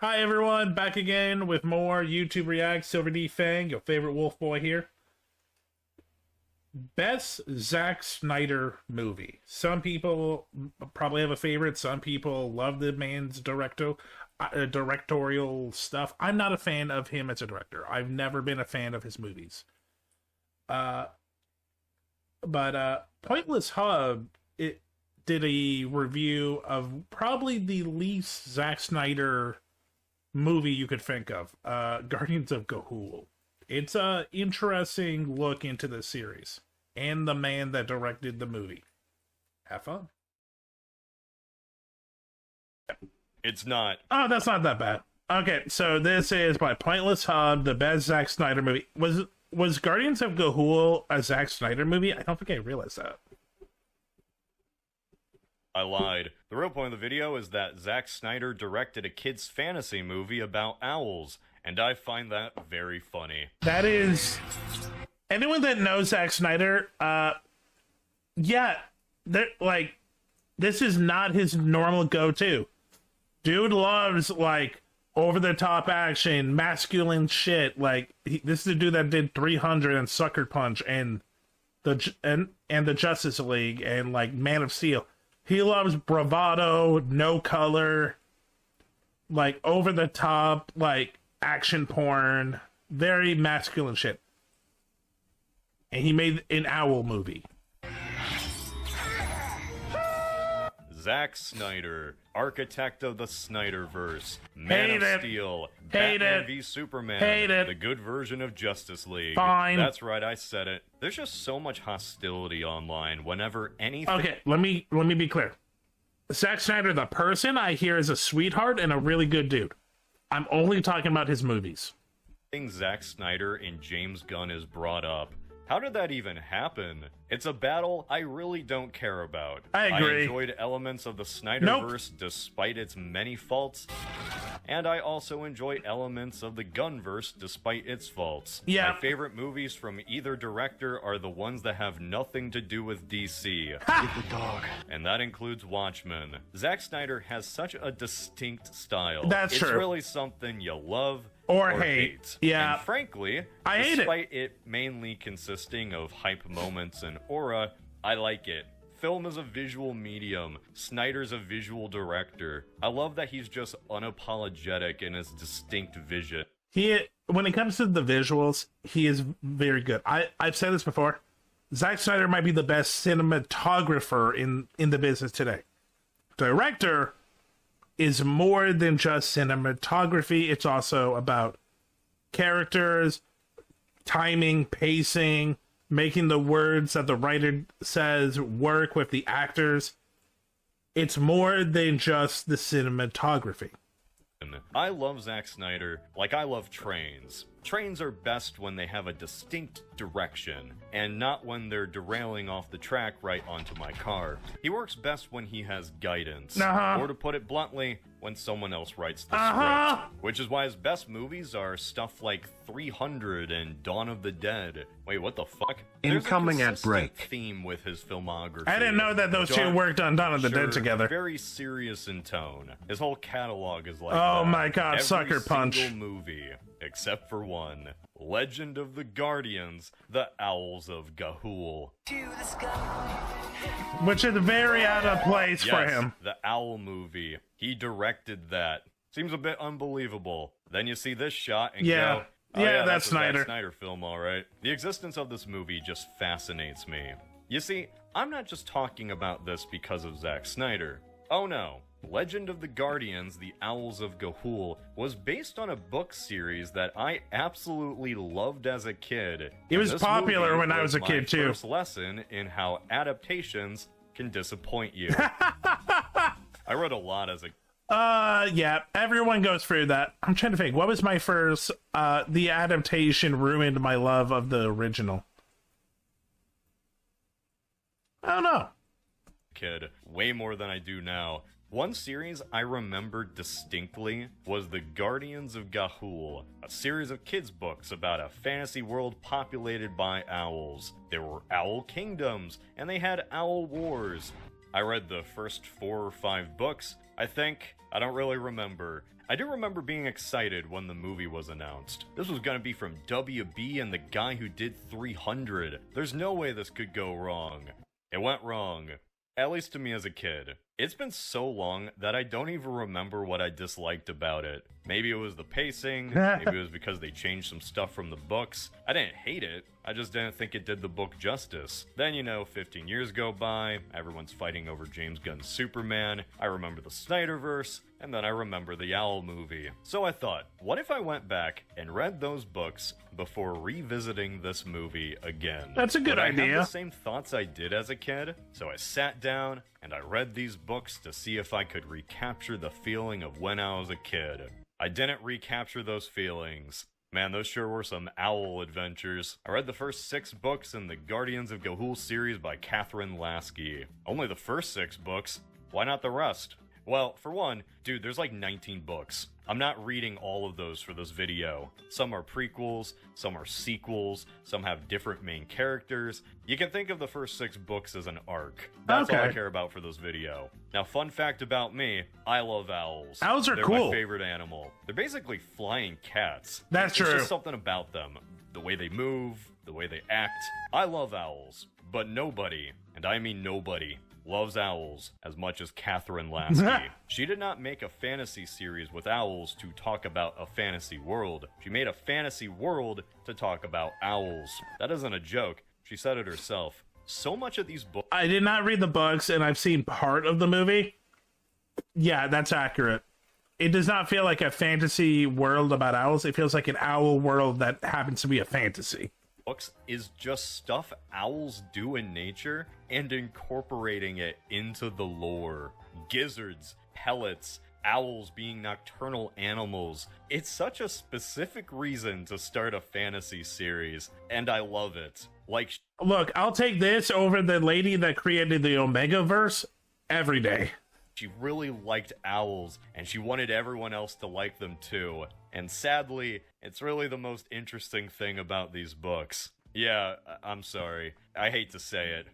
Hi everyone, back again with more YouTube React. SilverDFanng, your favorite wolf boy here. Best Zack Snyder movie. Some people probably have a favorite. Some people love the man's directorial stuff. I'm not a fan of him as a director. I've never been a fan of his movies. But Pointlesshub, it did a review of probably the least Zack Snyder movie you could think of, Guardians of Ga'Hoole. It's a interesting look into the series and the man that directed the movie. Have fun. It's not. Oh, that's not that bad. Okay, so this is by Pointlesshub, the best Zack Snyder movie. Was Guardians of Ga'Hoole a Zack Snyder movie? I don't think I realized that. I lied. The real point of the video is that Zack Snyder directed a kid's fantasy movie about owls, and I find that very funny. That is... Anyone that knows Zack Snyder, yeah, like, this is not his normal go-to. Dude loves, like, over-the-top action, masculine shit. Like, this is the dude that did 300 and Sucker Punch and the Justice League and, like, Man of Steel. He loves bravado, no color, like, over-the-top, like, action porn, very masculine shit. And he made an owl movie. Zack Snyder, architect of the Snyderverse, Man Hate of it. Steel, Hate Batman it. v Superman, Hate it. the good version of Justice League. Fine. That's right, I said it. There's just so much hostility online whenever anything... Okay, let me be clear. Zack Snyder, the person, I hear is a sweetheart and a really good dude. I'm only talking about his movies. Zack Snyder and James Gunn is brought up. How did that even happen? It's a battle I really don't care about. I agree. I enjoyed elements of the Snyderverse despite its many faults, and I also enjoy elements of the Gunverse despite its faults. Yeah. My favorite movies from either director are the ones that have nothing to do with DC. Ha! Get the dog. And that includes Watchmen. Zack Snyder has such a distinct style. That's true. It's really something you love or hate. Yeah. And frankly, I hate it. Despite it mainly consisting of hype moments and aura, I like it. Film is a visual medium. Snyder's a visual director. I love that he's just unapologetic in his distinct vision. When it comes to the visuals, he is very good. I've said this before. Zack Snyder might be the best cinematographer in the business today. Director is more than just cinematography. It's also about characters, timing, pacing, making the words that the writer says work with the actors. It's more than just the cinematography. I love Zack Snyder like I love trains. Trains are best when they have a distinct direction, and not when they're derailing off the track right onto my car. He works best when he has guidance, or to put it bluntly, when someone else writes the script. Which is why his best movies are stuff like 300 and Dawn of the Dead. Wait, what the fuck? Incoming at break. Theme with his filmography. I didn't know that those two worked on Dawn of the Dead together. Very serious in tone. His whole catalog is like oh that. my god, Every Sucker Punch. single movie, except for one. Legend of the Guardians, the Owls of Ga'Hoole. Which is very out of place for him. The Owl movie. He directed that. Seems a bit unbelievable. Then you see this shot and go, oh, yeah, that's a Snyder. Zack Snyder film, alright. The existence of this movie just fascinates me. You see, I'm not just talking about this because of Zack Snyder. Oh no. Legend of the Guardians, the Owls of Ga'Hoole was based on a book series that I absolutely loved as a kid. It was popular when I was a kid my too. First lesson in how adaptations can disappoint you. I read a lot as a yeah, everyone goes through that. I'm trying to think, what was my first, the adaptation ruined my love of the original. I don't know. Kid, way more than I do now. One series I remember distinctly was The Guardians of Ga'Hoole, a series of kids' books about a fantasy world populated by owls. There were owl kingdoms, and they had owl wars. I read the first 4 or 5 books, I think. I don't really remember. I do remember being excited when the movie was announced. This was gonna be from WB and the guy who did 300. There's no way this could go wrong. It went wrong. At least to me as a kid. It's been so long that I don't even remember what I disliked about it. Maybe it was the pacing, maybe it was because they changed some stuff from the books. I didn't hate it, I just didn't think it did the book justice. Then, 15 years go by, everyone's fighting over James Gunn's Superman, I remember the Snyderverse, and then I remember the Owl movie. So I thought, what if I went back and read those books before revisiting this movie again? That's a good idea. I have the same thoughts I did as a kid, so I sat down and I read these books to see if I could recapture the feeling of when I was a kid. I didn't recapture those feelings. Man, those sure were some owl adventures. I read the first 6 books in the Guardians of Ga'Hoole series by Catherine Lasky. Only the first 6 books? Why not the rest? Well, for one, dude, there's like 19 books. I'm not reading all of those for this video. Some are prequels, some are sequels, some have different main characters. You can think of the first 6 books as an arc. That's all I care about for this video. Now, fun fact about me, I love owls. Owls are They're cool. my favorite animal. They're basically flying cats. That's true. There's just something about them. The way they move, the way they act. I love owls. But nobody, and I mean nobody, loves owls as much as Catherine Lasky. She did not make a fantasy series with owls to talk about a fantasy world. She made a fantasy world to talk about owls. That isn't a joke. She said it herself. So much of these books... I did not read the books, and I've seen part of the movie. Yeah, that's accurate. It does not feel like a fantasy world about owls. It feels like an owl world that happens to be a fantasy. Books is just stuff owls do in nature and incorporating it into the lore. Gizzards, pellets, owls being nocturnal animals. It's such a specific reason to start a fantasy series, and I love it. Like, look, I'll take this over the lady that created the Omega-verse every day. She really liked owls, and she wanted everyone else to like them too. And sadly, it's really the most interesting thing about these books. Yeah, I'm sorry. I hate to say it.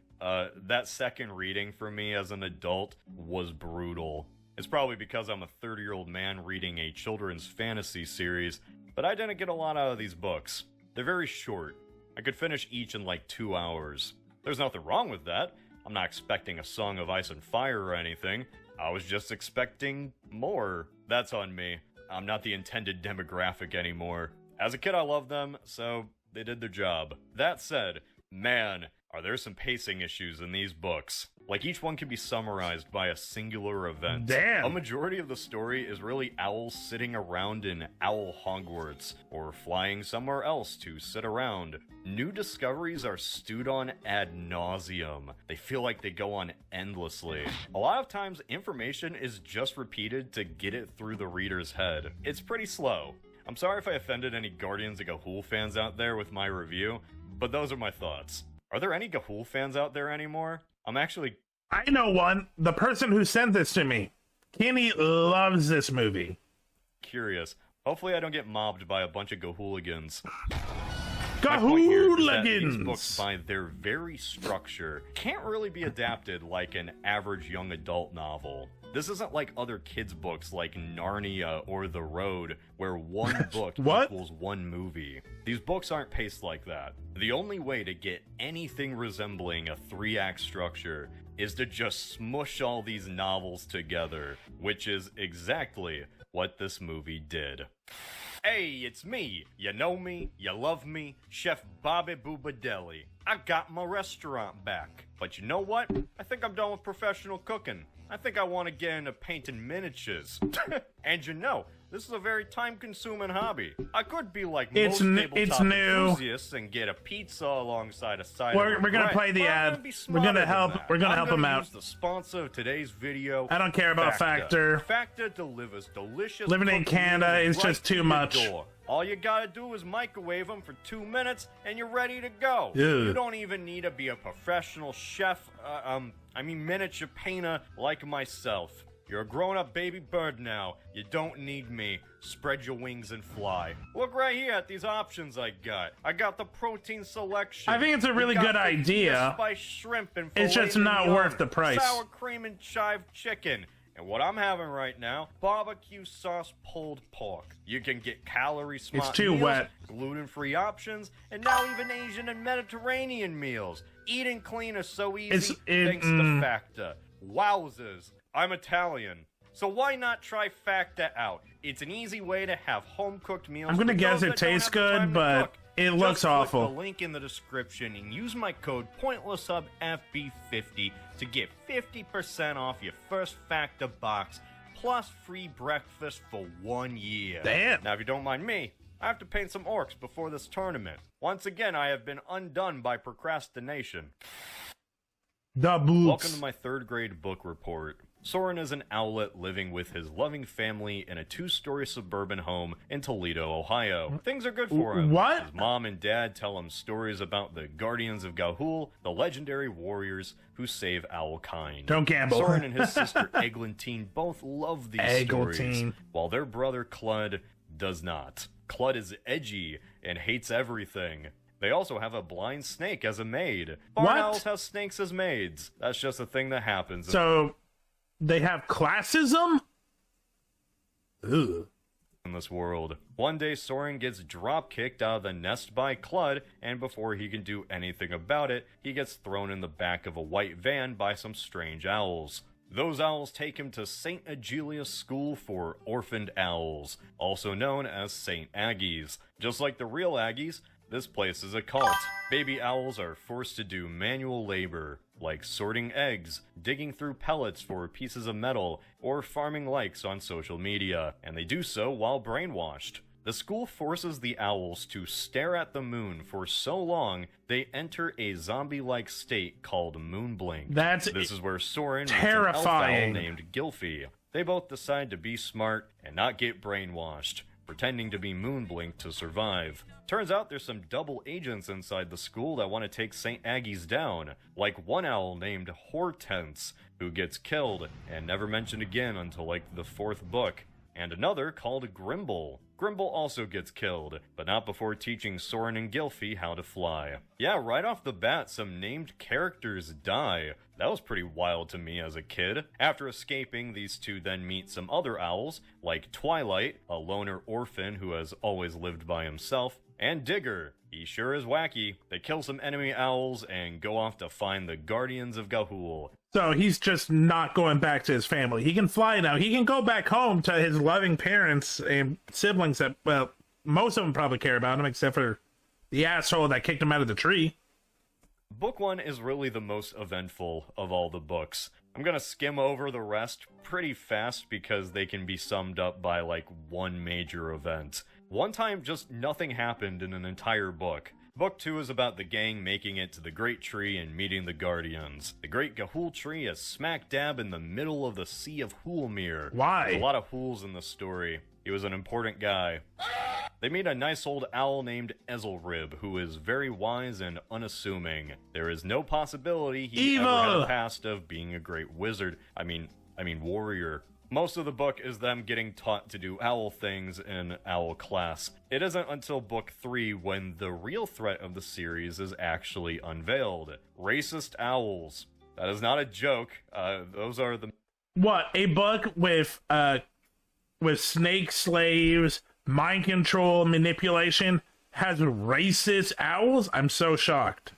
That second reading for me as an adult was brutal. It's probably because I'm a 30-year-old man reading a children's fantasy series, but I didn't get a lot out of these books. They're very short. I could finish each in like 2 hours. There's nothing wrong with that. I'm not expecting a Song of Ice and Fire or anything. I was just expecting more. That's on me. I'm not the intended demographic anymore. As a kid, I loved them, so they did their job. That said, man, are there some pacing issues in these books. Like, each one can be summarized by a singular event. Damn! A majority of the story is really owls sitting around in Owl Hogwarts, or flying somewhere else to sit around. New discoveries are stewed on ad nauseum. They feel like they go on endlessly. A lot of times, information is just repeated to get it through the reader's head. It's pretty slow. I'm sorry if I offended any Guardians of Ga'Hoole fans out there with my review, but those are my thoughts. Are there any Ga'Hoole fans out there anymore? I know one. The person who sent this to me. Kenny loves this movie. Curious. Hopefully I don't get mobbed by a bunch of Ga'Hooligans. Ga'Hooligans! These books, by their very structure, can't really be adapted like an average young adult novel. This isn't like other kids' books like Narnia or The Road, where one book equals one movie. These books aren't paced like that. The only way to get anything resembling a 3-act structure is to just smush all these novels together, which is exactly what this movie did. Hey, it's me. You know me, you love me, Chef Bobby Boobadelli. I got my restaurant back. But you know what? I think I'm done with professional cooking. I think I want to get into painting miniatures. And this is a very time-consuming hobby. I could be like most tabletop enthusiasts and get a pizza alongside a side. We're gonna play the ad. We're gonna help. We're gonna help him out. The sponsor of today's video. I don't care about Factor. Factor delivers delicious. Living in Canada is just too much. All you gotta do is microwave them for 2 minutes, and you're ready to go. Ew. You don't even need to be a professional chef. Miniature painter like myself. You're a grown-up baby bird now. You don't need me. Spread your wings and fly. Look right here at these options I got. I got the protein selection. I think it's a really good idea. Spiced shrimp and it's just not worth the price. Sour cream and chive chicken. And what I'm having right now, barbecue sauce pulled pork. You can get calorie smart It's too meals, wet. gluten-free options, and now even Asian and Mediterranean meals. Eating clean is so easy thanks to Facta. Wowzers. I'm Italian. So why not try Facta out? It's an easy way to have home-cooked meals. I'm gonna guess it tastes good, but it looks awful. Click the link in the description and use my code PointlessHubFB50 to get 50% off your first Facta box, plus free breakfast for 1 year. Damn. Now, if you don't mind me, I have to paint some orcs before this tournament. Once again, I have been undone by procrastination. The boots. Welcome to my 3rd grade book report. Soren is an owlet living with his loving family in a 2-story suburban home in Toledo, Ohio. Things are good for him. What? His mom and dad tell him stories about the Guardians of Ga'Hoole, the legendary warriors who save owl kind. Don't gamble. Soren and his sister Eglantine both love these stories, while their brother Clud does not. Clud is edgy and hates everything. They also have a blind snake as a maid. Barn owls have snakes as maids. That's just a thing that happens. So, they have classism? Ugh. In this world. One day, Soren gets drop-kicked out of the nest by Clud, and before he can do anything about it, he gets thrown in the back of a white van by some strange owls. Those owls take him to St. Agilia's School for Orphaned Owls, also known as St. Aggies. Just like the real Aggies, this place is a cult. Baby owls are forced to do manual labor, like sorting eggs, digging through pellets for pieces of metal, or farming likes on social media, and they do so while brainwashed. The school forces the owls to stare at the moon for so long, they enter a zombie-like state called moonblink. This is where Soren meets an elf owl named Gylfie. They both decide to be smart and not get brainwashed, pretending to be moonblinked to survive. Turns out there's some double agents inside the school that want to take St. Aggie's down, like one owl named Hortense, who gets killed and never mentioned again until like the 4th book, and another called Grimble. Grimble also gets killed, but not before teaching Soren and Gylfie how to fly. Yeah, right off the bat, some named characters die. That was pretty wild to me as a kid. After escaping, these two then meet some other owls, like Twilight, a loner orphan who has always lived by himself, and Digger. He sure is wacky. They kill some enemy owls and go off to find the Guardians of Ga'Hoole. So he's just not going back to his family. He can fly now. He can go back home to his loving parents and siblings that, well, most of them probably care about him, except for the asshole that kicked him out of the tree. Book 1 is really the most eventful of all the books. I'm gonna skim over the rest pretty fast because they can be summed up by like one major event. One time, just nothing happened in an entire book. Book 2 is about the gang making it to the Great Tree and meeting the Guardians. The Great Ga'Hoole Tree is smack dab in the middle of the Sea of Hoolmere. Why? There's a lot of Hools in the story. He was an important guy. They meet a nice old owl named Ezelrib, who is very wise and unassuming. There is no possibility he ever had a past of being a great wizard. I mean warrior. Most of the book is them getting taught to do owl things in owl class. It isn't until book 3 when the real threat of the series is actually unveiled. Racist owls. That is not a joke. Those are the... What, a book with snake slaves, mind control, manipulation, has racist owls? I'm so shocked.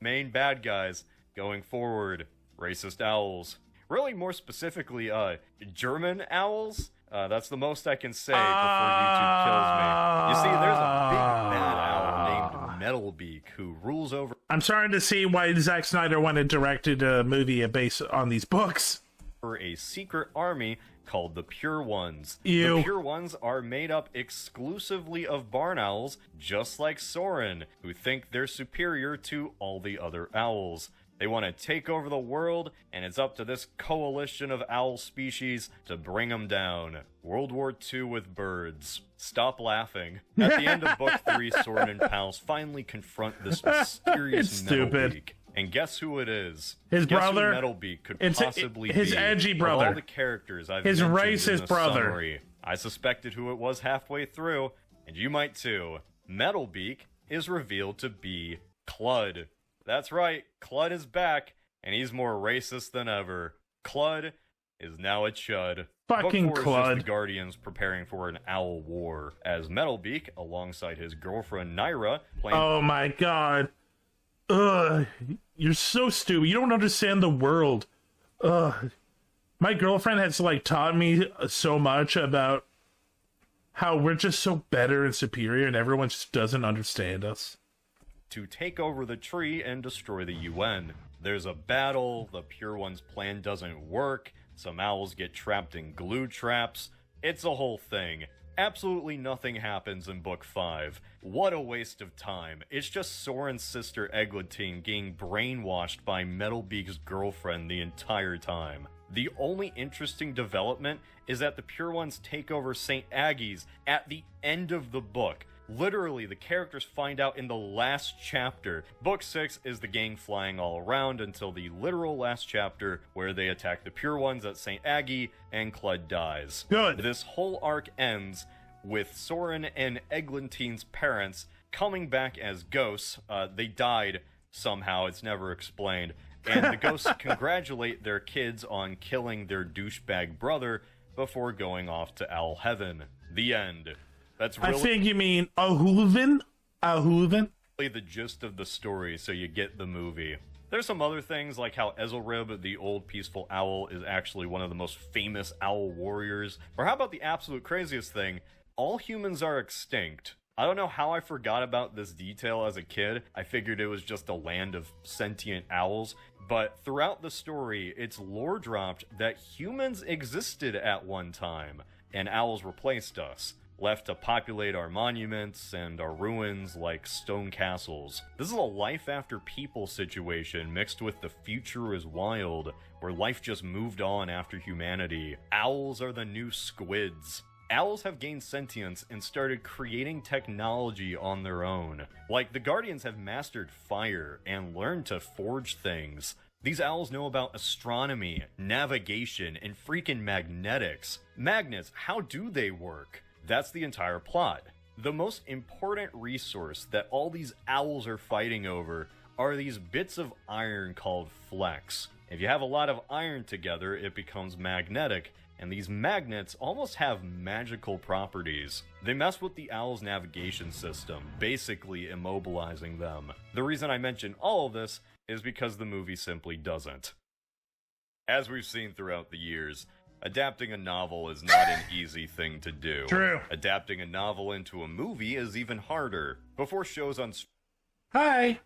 Main bad guys going forward. Racist owls. Really, more specifically, German owls. That's the most I can say before YouTube kills me. You see, there's a big bad owl named Metalbeak who rules over... I'm starting to see why Zack Snyder wanted directed a movie based on these books. ...for a secret army called the Pure Ones. Ew. The Pure Ones are made up exclusively of barn owls, just like Soren, who think they're superior to all the other owls. They want to take over the world, and it's up to this coalition of owl species to bring them down. World War II with birds. Stop laughing. At the end of Book 3, Soren and pals finally confront this mysterious Metalbeak. And guess who it is? His brother? Who Metalbeak could It's possibly his be. edgy brother. Of all the characters I've his mentioned racist in this brother. Summary, I suspected who it was halfway through, and you might too. Metalbeak is revealed to be Clud. That's right, Clud is back, and he's more racist than ever. Clud is now a chud. Fucking Book 4 is just Clud. the Guardians preparing for an owl war, as Metalbeak, alongside his girlfriend Naira, playing... Oh my god. Ugh. You're so stupid. You don't understand the world. Ugh. My girlfriend has, like, taught me so much about how we're just so better and superior and everyone just doesn't understand us. to take over the tree and destroy the UN. There's a battle, the Pure One's plan doesn't work, some owls get trapped in glue traps. It's a whole thing. Absolutely nothing happens in Book 5. What a waste of time. It's just Soren's sister Eglantine getting brainwashed by Metalbeak's girlfriend the entire time. The only interesting development is that the Pure Ones take over St. Aggie's at the end of the book. Literally, the characters find out in the last chapter. Book 6 is the gang flying all around until the literal last chapter, where they attack the Pure Ones at St. Aggie, and Clud dies. Good. This whole arc ends with Soren and Eglantine's parents coming back as ghosts. They died somehow, it's never explained. And the ghosts congratulate their kids on killing their douchebag brother before going off to Owl Heaven. The end. That's really... I think you mean Ahulvin? Ahulvin? the gist of the story, so you get the movie. There's some other things, like how Ezelrib, the old peaceful owl, is actually one of the most famous owl warriors. Or how about the absolute craziest thing? All humans are extinct. I don't know how I forgot about this detail as a kid. I figured it was just a land of sentient owls. But throughout the story, it's lore dropped that humans existed at one time, and owls replaced us, left to populate our monuments and our ruins like stone castles. This is a life after people situation mixed with the future is wild, where life just moved on after humanity. Owls are the new squids. Owls have gained sentience and started creating technology on their own. Like, the Guardians have mastered fire and learned to forge things. These owls know about astronomy, navigation, and freaking magnetics. Magnets, how do they work? That's the entire plot. The most important resource that all these owls are fighting over are these bits of iron called flecks. If you have a lot of iron together, it becomes magnetic, and these magnets almost have magical properties. They mess with the owl's navigation system, basically immobilizing them. The reason I mention all of this is because the movie simply doesn't. As we've seen throughout the years, adapting a novel is not an easy thing to do. True. Adapting a novel into a movie is even harder. Before shows on... Hi.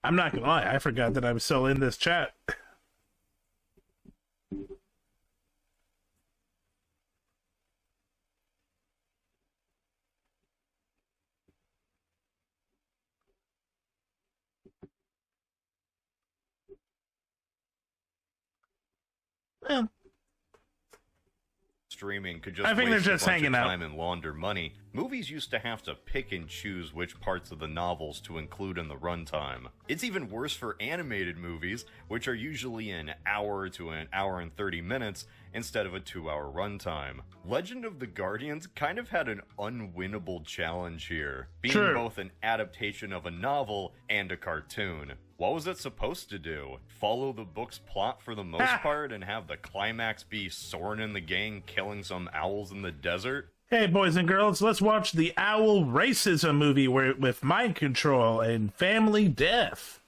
I'm not gonna lie, I forgot that I was still in this chat. Well, streaming could just I think they're waste a just bunch hanging of out. time and launder money. Movies used to have to pick and choose which parts of the novels to include in the runtime. It's even worse for animated movies, which are usually an hour to an hour and 30 minutes instead of a 2-hour runtime. Legend of the Guardians kind of had an unwinnable challenge here, being True. both an adaptation of a novel and a cartoon. What was it supposed to do? Follow the book's plot for the most part and have the climax be Soren and the gang killing some owls in the desert? hey boys and girls, let's watch the owl racism movie with mind control and family death.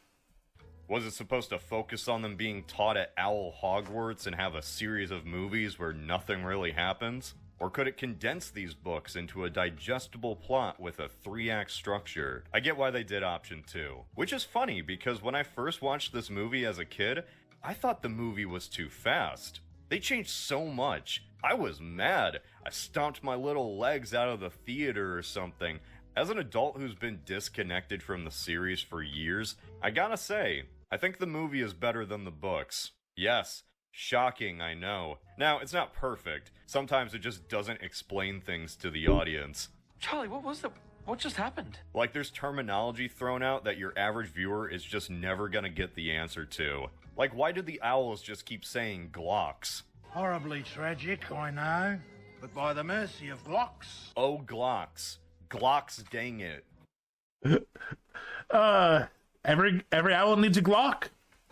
Was it supposed to focus on them being taught at Owl Hogwarts and have a series of movies where nothing really happens? Or could it condense these books into a digestible plot with a 3-act structure? I get why they did option 2. Which is funny, because when I first watched this movie as a kid, I thought the movie was too fast. They changed so much. I was mad. I stomped my little legs out of the theater or something. As an adult who's been disconnected from the series for years, I gotta say, I think the movie is better than the books. Yes. Shocking, I know. Now, it's not perfect. Sometimes it just doesn't explain things to the audience. Charlie, what just happened? Like, there's terminology thrown out that your average viewer is just never gonna get the answer to. Like, why do the owls just keep saying Glocks? Horribly tragic, I know, but by the mercy of Glocks. Oh, Glocks. Glocks, dang it. Every owl needs a Glock.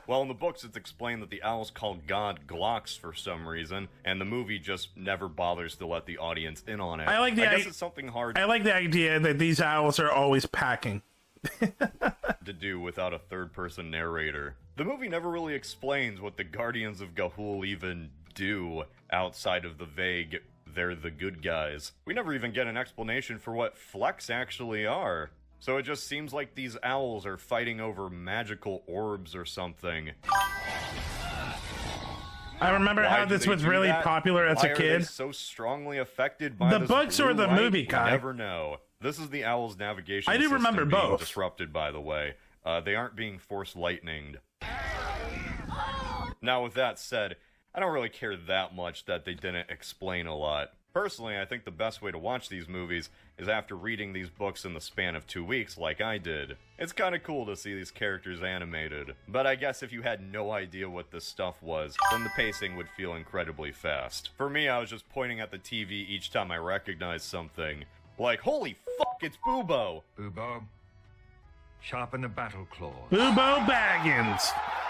Well, in the books, it's explained that the owls call God Glocks for some reason, and the movie just never bothers to let the audience in on it. I guess it's something hard I like the idea that these owls are always packing. to do without a third-person narrator. The movie never really explains what the Guardians of Ga'Hoole even do outside of the vague, they're the good guys. We never even get an explanation for what Flecks actually are. So it just seems like these owls are fighting over magical orbs or something. I remember how this was really popular as a kid. Why are they so strongly affected by the this books or blue the light? movie, Kai? We never know. This is the owl's navigation I do system remember being both. disrupted, by the way. They aren't being force lightninged. Now, with that said, I don't really care that much that they didn't explain a lot. Personally, I think the best way to watch these movies is after reading these books in the span of 2 weeks like I did. It's kinda cool to see these characters animated, but I guess if you had no idea what this stuff was, then the pacing would feel incredibly fast. For me, I was just pointing at the TV each time I recognized something. Like, holy fuck, it's Boobo! Boobo, sharpen the battle claws. Boobo Baggins,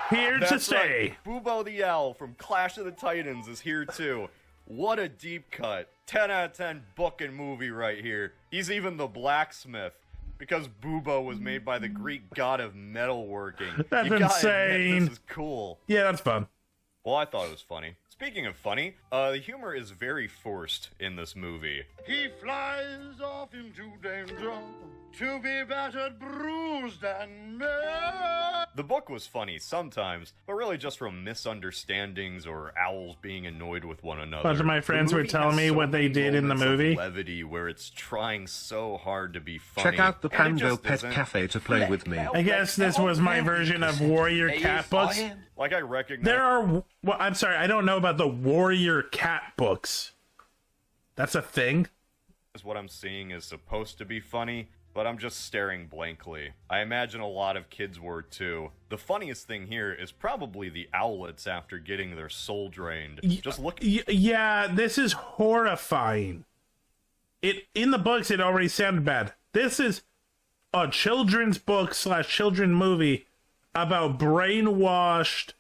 here to That's stay. right, Boobo the Owl from Clash of the Titans is here too. What a deep cut. 10 out of 10 book and movie right here. He's even the blacksmith, because Boobo was made by the Greek god of metalworking. That's you gotta insane. admit, this is cool. Yeah, that's fun. Well, I thought it was funny. Speaking of funny, the humor is very forced in this movie. He flies off into danger to be battered, bruised, and made. The book was funny sometimes, but really just from misunderstandings or owls being annoyed with one another. A bunch of my friends The were movie telling has me so what they many did in the moments of movie. levity where it's trying so hard to be funny. Check out the and it Pango just Pet isn't. Cafe to play with me. I guess this was my version of Warrior Cat books. Like, I recognize... There are... Well, I'm sorry, I don't know about the Warrior Cat books. That's a thing? What I'm seeing is supposed to be funny, but I'm just staring blankly. I imagine a lot of kids were too. The funniest thing here is probably the owlets after getting their soul drained. Just look... Yeah, this is horrifying. In the books, it already sounded bad. This is a children's book / children's movie about brainwashed,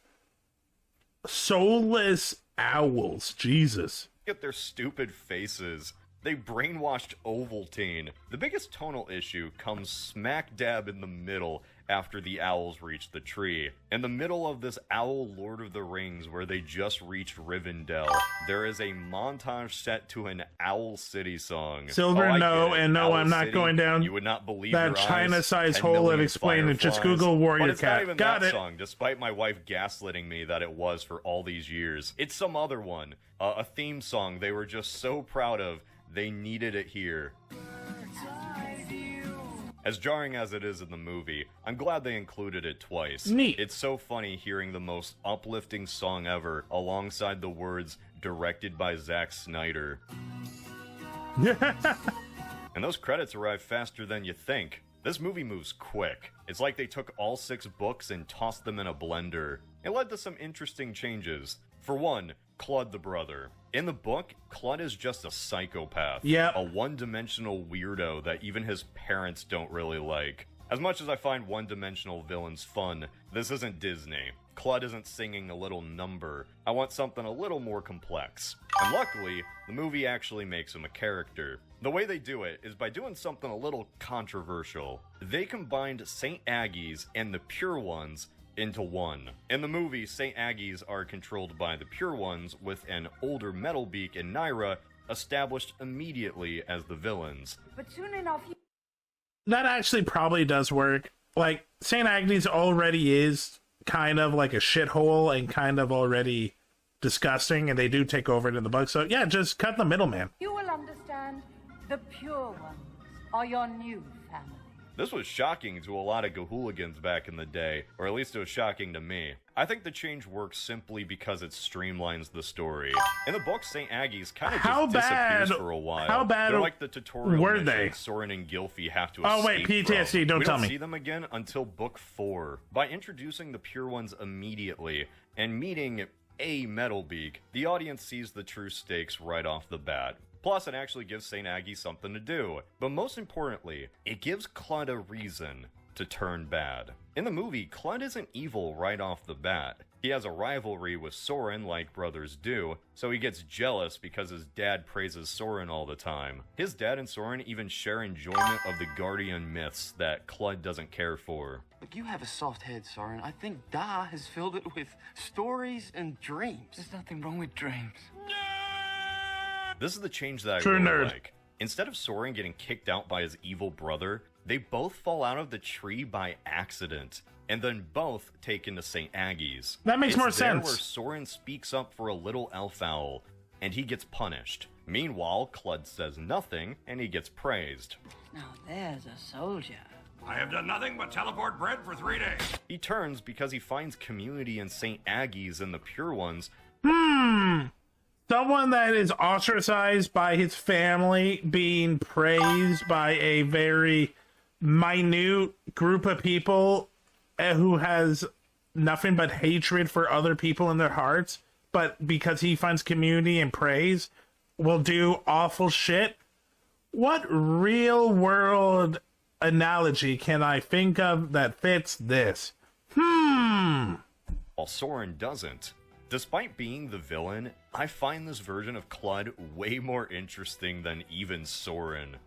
soulless owls. Jesus. Look at their stupid faces. They brainwashed Ovaltine. The biggest tonal issue comes smack dab in the middle after the owls reach the tree. In the middle of this Owl Lord of the Rings where they just reached Rivendell, there is a montage set to an Owl City song. Silver, I no, get it. and no, Owl I'm not City, going down you would not believe that your eyes. China-sized 10 hole of million explaining it. Just fireflies. Google Warrior But it's not Cat. even Got that it. song, despite my wife gaslighting me that it was for all these years. It's some other one. A theme song they were just so proud of, they needed it here. As jarring as it is in the movie, I'm glad they included it twice. Neat. It's so funny hearing the most uplifting song ever alongside the words directed by Zack Snyder. And those credits arrive faster than you think. This movie moves quick. It's like they took all 6 books and tossed them in a blender. It led to some interesting changes. For one, Clud the brother. In the book, Clud is just a psychopath. Yep. A one-dimensional weirdo that even his parents don't really like. As much as I find one-dimensional villains fun, this isn't Disney. Clud isn't singing a little number. I want something a little more complex. And luckily, the movie actually makes him a character. The way they do it is by doing something a little controversial. They combined St. Aggies and the Pure Ones into one. In the movie, St. Aggies are controlled by the Pure Ones, with an older Metalbeak and Naira established immediately as the villains. But soon enough, That actually probably does work. Like, St. Agnes already is kind of like a shithole and kind of already disgusting, and they do take over it in the book. So, yeah, just cut the middleman. you will understand the pure ones are your new family. This was shocking to a lot of Gahooligans back in the day, or at least it was shocking to me. I think the change works simply because it streamlines the story. In the book, St. Aggie's kind of just disappears for a while. How bad They're like the tutorial were mission they? Soren and Gylfi have to Oh, escape wait, PTSD, from. don't we tell don't me. see them again until book 4. By introducing the Pure Ones immediately, and meeting a Metalbeak, the audience sees the true stakes right off the bat. Plus, it actually gives St. Aggie something to do. But most importantly, it gives Clud a reason. to turn bad. In the movie, Clud isn't evil right off the bat. He has a rivalry with Soren like brothers do, so he gets jealous because his dad praises Soren all the time. His dad and Soren even share enjoyment of the Guardian myths that Clud doesn't care for. Look, you have a soft head, Soren. I think Da has filled it with stories and dreams. There's nothing wrong with dreams. This is the change that I True really nerd. like. Instead of Soren getting kicked out by his evil brother, they both fall out of the tree by accident, and then both taken to St. Aggie's. That makes more It's there sense. where Soren speaks up for a little elf owl, and he gets punished. Meanwhile, Clud says nothing, and he gets praised. Now there's a soldier. I have done nothing but teleport bread for 3 days. He turns because he finds community in St. Aggie's and the Pure Ones. Someone that is ostracized by his family being praised by a very minute group of people who has nothing but hatred for other people in their hearts, but because he finds community and praise, will do awful shit. What real world analogy can I think of that fits this? While Soren doesn't. Despite being the villain, I find this version of Clud way more interesting than even Soren.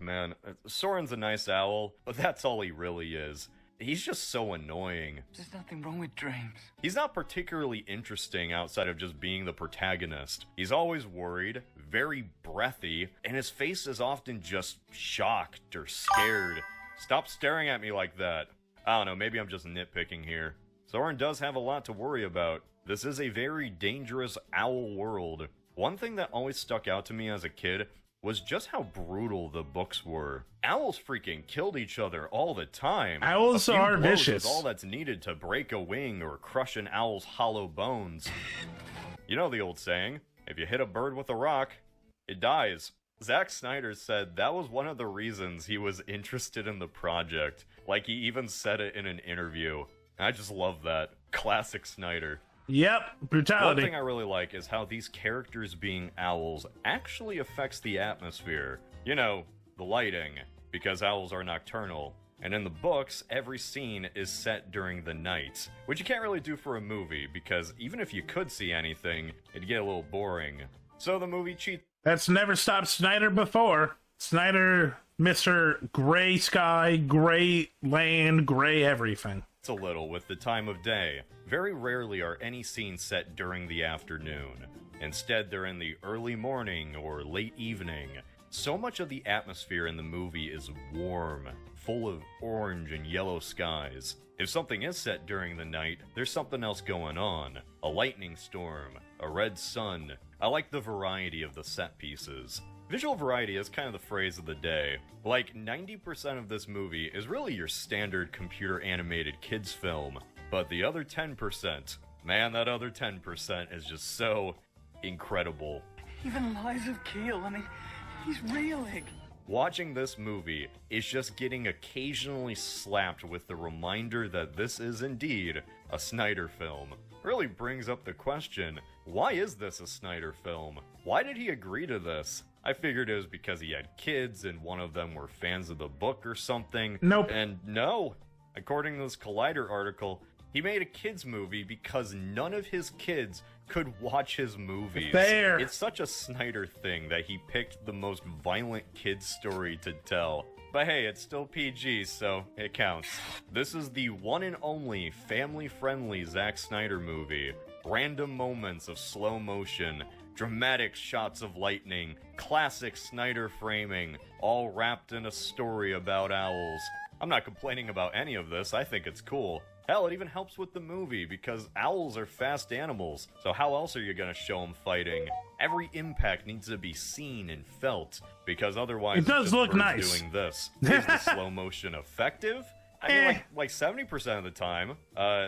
Man, Soren's a nice owl, but that's all he really is. He's just so annoying. There's nothing wrong with dreams. He's not particularly interesting outside of just being the protagonist. He's always worried, very breathy, and his face is often just shocked or scared. Stop staring at me like that. I don't know, maybe I'm just nitpicking here. Soren does have a lot to worry about. This is a very dangerous owl world. One thing that always stuck out to me as a kid was just how brutal the books were. Owls freaking killed each other all the time. Owls A few are blows vicious. is all that's needed to break a wing or crush an owl's hollow bones. You know the old saying, if you hit a bird with a rock, it dies. Zack Snyder said that was one of the reasons he was interested in the project. Like, he even said it in an interview. I just love that. Classic Snyder. Yep, One brutality. thing I really like is how these characters being owls actually affects the atmosphere. You know, the lighting, because owls are nocturnal. And in the books, every scene is set during the night, which you can't really do for a movie, because even if you could see anything, it'd get a little boring. So the movie cheats That's never stopped Snyder before. Snyder, Mr. Gray Sky, Gray Land, Gray everything. a little with the time of day. Very rarely are any scenes set during the afternoon. Instead, they're in the early morning or late evening. So much of the atmosphere in the movie is warm, full of orange and yellow skies. If something is set during the night, there's something else going on. A lightning storm, a red sun. I like the variety of the set pieces. Visual variety is kind of the phrase of the day. Like, 90% of this movie is really your standard computer animated kids film. But the other 10%, man, that other 10% is just so incredible. Even Lies of Keel, I mean, he's reeling. Watching this movie is just getting occasionally slapped with the reminder that this is indeed a Snyder film. Really brings up the question, why is this a Snyder film? Why did he agree to this? I figured it was because he had kids and one of them were fans of the book or something. Nope. And no, according to this Collider article, he made a kids movie because none of his kids could watch his movies. Fair. It's such a Snyder thing that he picked the most violent kids story to tell. But hey, it's still PG, so it counts. This is the one and only family-friendly Zack Snyder movie. Random moments of slow motion, dramatic shots of lightning, classic Snyder framing, all wrapped in a story about owls. I'm not complaining about any of this, I think it's cool. Hell, it even helps with the movie, because owls are fast animals, so how else are you gonna show them fighting? Every impact needs to be seen and felt, because otherwise It does it's just look birds nice. doing this. Is the slow motion effective? I mean, like 70% of the time.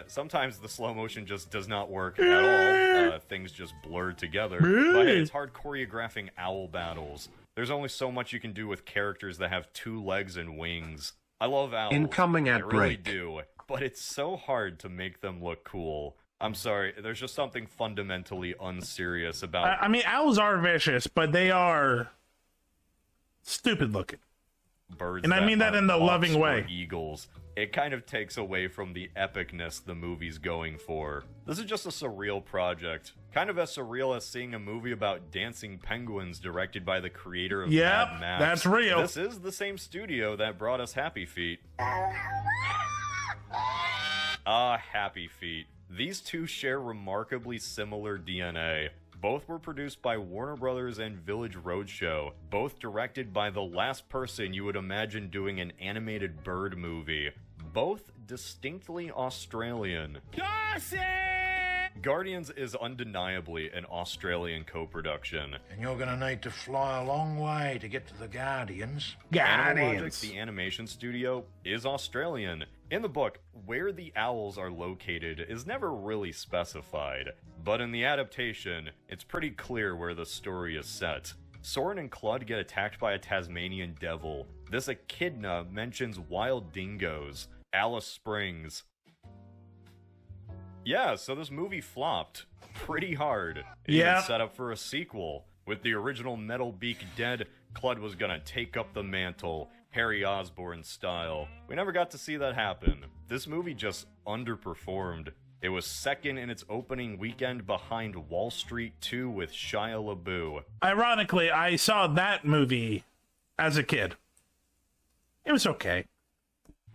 Sometimes the slow motion just does not work at all. Things just blur together. But hey, it's hard choreographing owl battles. There's only so much you can do with characters that have 2 legs and wings. I love owls. Incoming I ad really break. do. But it's so hard to make them look cool. I'm sorry, there's just something fundamentally unserious about I mean, owls are vicious, but they are stupid looking. birds. And I mean that in the loving way. Eagles. It kind of takes away from the epicness the movie's going for. This is just a surreal project. Kind of as surreal as seeing a movie about dancing penguins directed by the creator of Mad Max. That's real. This is the same studio that brought us Happy Feet. Happy Feet. These two share remarkably similar DNA. Both were produced by Warner Brothers and Village Roadshow. Both directed by the last person you would imagine doing an animated bird movie. Both distinctly Australian. Guardians is undeniably an Australian co-production. And you're gonna need to fly a long way to get to the Guardians. Animalogic, the animation studio, is Australian. In the book, where the owls are located is never really specified, but in the adaptation, it's pretty clear where the story is set. Soren and Clud get attacked by a Tasmanian devil. This echidna mentions wild dingoes. Alice Springs. Yeah, so this movie flopped pretty hard. It even set up for a sequel. With the original Metal Beak dead, Clud was gonna take up the mantle, Harry Osborn style. We never got to see that happen. This movie just underperformed. It was second in its opening weekend behind Wall Street 2 with Shia LaBeouf. Ironically, I saw that movie as a kid. It was okay.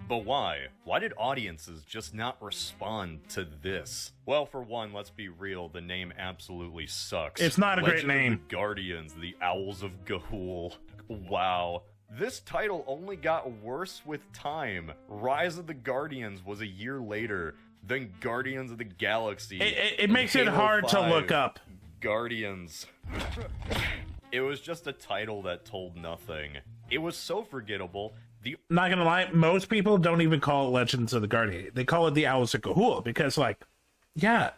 But why? Why did audiences just not respond to this? Well, for one, let's be real, the name absolutely sucks. It's not a great Legend of name. the Guardians, the Owls of Ga'Hoole. Wow. This title only got worse with time. Rise of the Guardians was a year later. Then Guardians of the Galaxy. It makes it hard to look up. Guardians. It was just a title that told nothing. It was so forgettable. Not gonna lie, most people don't even call it Legends of the Guardian. They call it the Owls of Ga'Hoole because, like, yeah,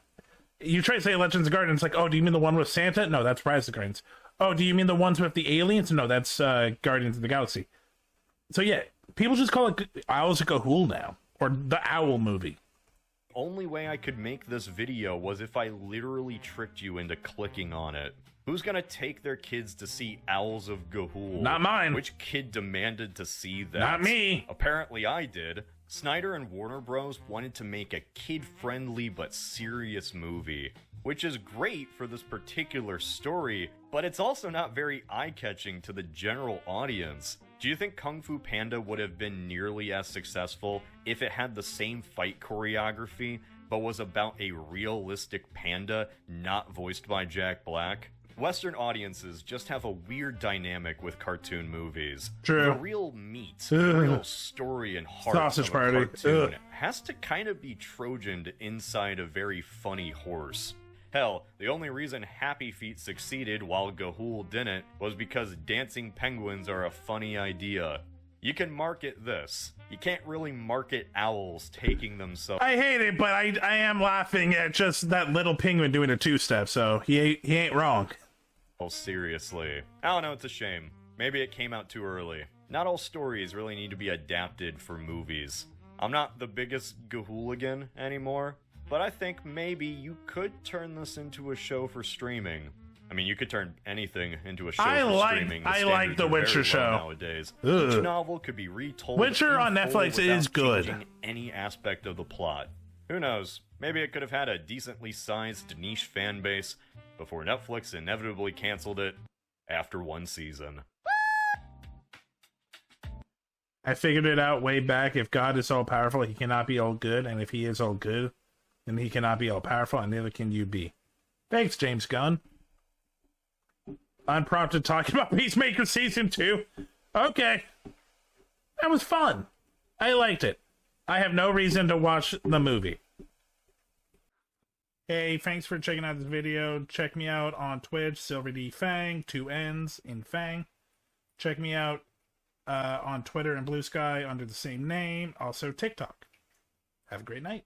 you try to say Legends of the Guardian, it's like, oh, do you mean the one with Santa? No, that's Rise of the Guardians. Oh, do you mean the ones with the aliens? No, that's Guardians of the Galaxy. So yeah, people just call it Owls of Ga'Hoole now, or the Owl movie. Only way I could make this video was if I literally tricked you into clicking on it. Who's gonna take their kids to see Owls of Ga'Hoole? Not mine. Which kid demanded to see that? Not me. Apparently I did. Snyder and Warner Bros. Wanted to make a kid-friendly but serious movie, which is great for this particular story, but it's also not very eye-catching to the general audience. Do you think Kung Fu Panda would have been nearly as successful if it had the same fight choreography, but was about a realistic panda not voiced by Jack Black? Western audiences just have a weird dynamic with cartoon movies. True. The real meat, the real story and heart Sausage of a party. cartoon has to kind of be Trojaned inside a very funny horse. Hell, the only reason Happy Feet succeeded while Ga'Hoole didn't was because dancing penguins are a funny idea. You can market this. You can't really market owls taking themselves. I hate it, but I am laughing at just that little penguin doing a two-step, so he ain't wrong. Oh, seriously. I don't know, it's a shame. Maybe it came out too early. Not all stories really need to be adapted for movies. I'm not the biggest Ga'Hooligan anymore, but I think maybe you could turn this into a show for streaming. I mean, you could turn anything into a show for streaming. I like The Witcher show Nowadays. Each novel could be retold. Witcher on Netflix is good. Changing any aspect of the plot. Who knows? Maybe it could have had a decently sized niche fan base before Netflix inevitably canceled it after one season. I figured it out way back. If God is all powerful, he cannot be all good, and if he is all good, then he cannot be all powerful, and neither can you be. Thanks, James Gunn. Unprompted talking about Peacemaker Season 2. Okay. That was fun. I liked it. I have no reason to watch the movie. Hey, thanks for checking out this video. Check me out on Twitch, SilverDFanng, 2 N's in Fang. Check me out on Twitter and Blue Sky under the same name. Also TikTok. Have a great night.